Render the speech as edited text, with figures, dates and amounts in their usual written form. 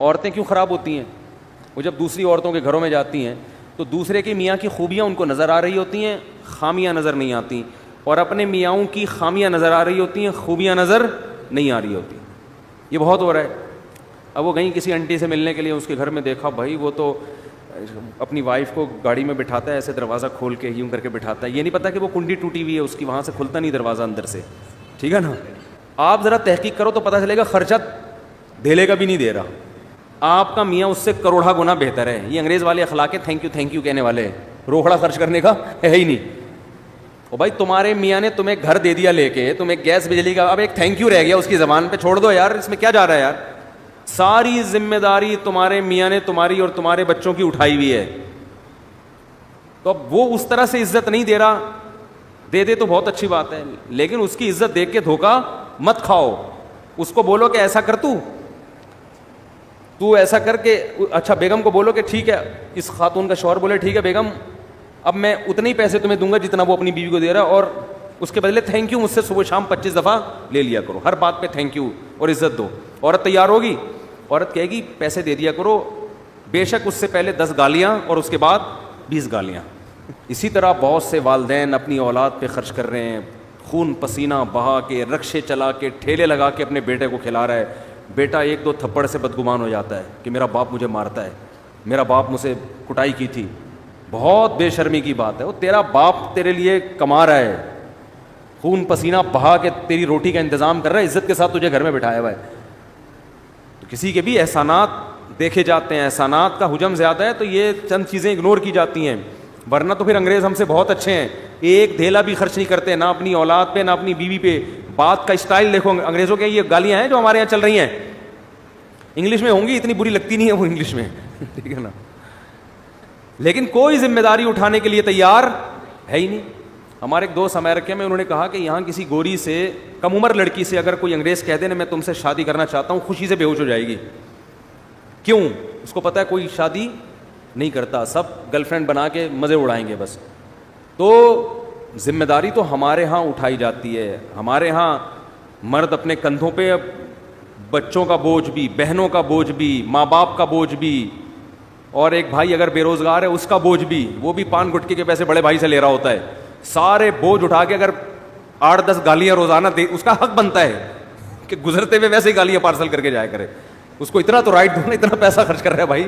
عورتیں کیوں خراب ہوتی ہیں؟ وہ جب دوسری عورتوں کے گھروں میں جاتی ہیں تو دوسرے کے میاں کی خوبیاں ان کو نظر آ رہی ہوتی ہیں, خامیاں نظر نہیں آتی, اور اپنے میاؤں کی خامیاں نظر آ رہی ہوتی ہیں, خوبیاں نظر نہیں آ رہی ہوتی. یہ بہت ہو رہا ہے. اب وہ گئیں کسی انٹی سے ملنے کے لیے, اس کے گھر میں دیکھا بھائی وہ تو اپنی وائف کو گاڑی میں بٹھاتا ہے, ایسے دروازہ کھول کے یوں کر کے بٹھاتا ہے, یہ نہیں پتا کہ وہ کنڈی ٹوٹی ہوئی ہے اس کی, وہاں سے کھلتا نہیں دروازہ اندر سے. ٹھیک ہے نا, آپ ذرا تحقیق کرو تو پتہ چلے گا خرچہ دھیلے کا بھی نہیں دے رہا. آپ کا میاں اس سے کروڑا گنا بہتر ہے. یہ انگریز والے اخلاق ہے تھینک یو کہنے والے, روکڑا خرچ کرنے کا ہے ہی نہیں. او بھائی تمہارے میاں نے تمہیں گھر دے دیا لے کے, تمہیں گیس بجلی کا, اب ایک تھینک یو رہ گیا اس کی زبان پہ, چھوڑ دو یار, اس میں کیا جا رہا ہے یار. ساری ذمہ داری تمہارے میاں نے تمہاری اور تمہارے بچوں کی اٹھائی ہوئی ہے. تو اب وہ اس طرح سے عزت نہیں دے رہا, دے دے تو بہت اچھی بات ہے, لیکن اس کی عزت دیکھ کے دھوکا مت کھاؤ. اس کو بولو کہ ایسا کر, تو ایسا کر کے, اچھا بیگم کو بولو کہ ٹھیک ہے, اس خاتون کا شوہر بولے ٹھیک ہے بیگم اب میں اتنے ہی پیسے تمہیں دوں گا جتنا وہ اپنی بیوی کو دے رہا, اور اس کے بدلے تھینک یو مجھ سے صبح شام 25 دفعہ لے لیا کرو, ہر بات پہ تھینک یو اور عزت دو. عورت تیار ہوگی, عورت کہے گی پیسے دے دیا کرو, بے شک اس سے پہلے 10 گالیاں اور اس کے بعد 20 گالیاں. اسی طرح بہت سے والدین اپنی اولاد پہ خرچ کر رہے ہیں, خون پسینہ بہا کے, رکشے چلا کے, ٹھیلے لگا کے اپنے بیٹے کو کھلا رہا ہے. بیٹا 1-2 تھپڑ سے بدگمان ہو جاتا ہے کہ میرا باپ مجھے مارتا ہے, میرا باپ مجھ سے کٹائی کی تھی. بہت بے شرمی کی بات ہے, وہ تیرا باپ تیرے لیے کما رہا ہے, خون پسینہ بہا کے تیری روٹی کا انتظام کر رہا ہے, عزت کے ساتھ تجھے گھر میں بٹھایا ہوا ہے. تو کسی کے بھی احسانات دیکھے جاتے ہیں, احسانات کا حجم زیادہ ہے تو یہ چند چیزیں اگنور کی جاتی ہیں, ورنہ تو پھر انگریز ہم سے بہت اچھے ہیں. ایک دھیلا بھی خرچ نہیں کرتے, نہ اپنی اولاد پہ نہ اپنی بیوی پہ. بات کا اسٹائل دیکھو انگریزوں کے, یہ گالیاں ہیں جو ہمارے یہاں چل رہی ہیں انگلش میں ہوں گی, اتنی بری لگتی نہیں ہے وہ انگلش میں, ٹھیک ہے نا, لیکن کوئی ذمہ داری اٹھانے کے لیے تیار ہے ہی نہیں. ہمارے ایک دوست امریکہ میں, انہوں نے کہا کہ یہاں کسی گوری سے, کم عمر لڑکی سے اگر کوئی انگریز کہہ دے نا میں تم سے شادی کرنا چاہتا ہوں, خوشی سے بے ہوش ہو جائے گی. کیوں؟ اس کو پتا ہے کوئی شادی نہیں کرتا, سب گرل فرینڈ بنا کے مزے اڑائیں گے بس. تو ذمہ داری تو ہمارے ہاں اٹھائی جاتی ہے. ہمارے ہاں مرد اپنے کندھوں پہ بچوں کا بوجھ بھی, بہنوں کا بوجھ بھی, ماں باپ کا بوجھ بھی, اور ایک بھائی اگر بے روزگار ہے اس کا بوجھ بھی, وہ بھی پان گٹکے کے پیسے بڑے بھائی سے لے رہا ہوتا ہے. سارے بوجھ اٹھا کے اگر 8-10 گالیاں روزانہ دے, اس کا حق بنتا ہے کہ گزرتے ہوئے ویسے ہی گالیاں پارسل کر کے جایا کرے. اس کو اتنا تو رائٹ دو نا, اتنا پیسہ خرچ کر رہا ہے بھائی.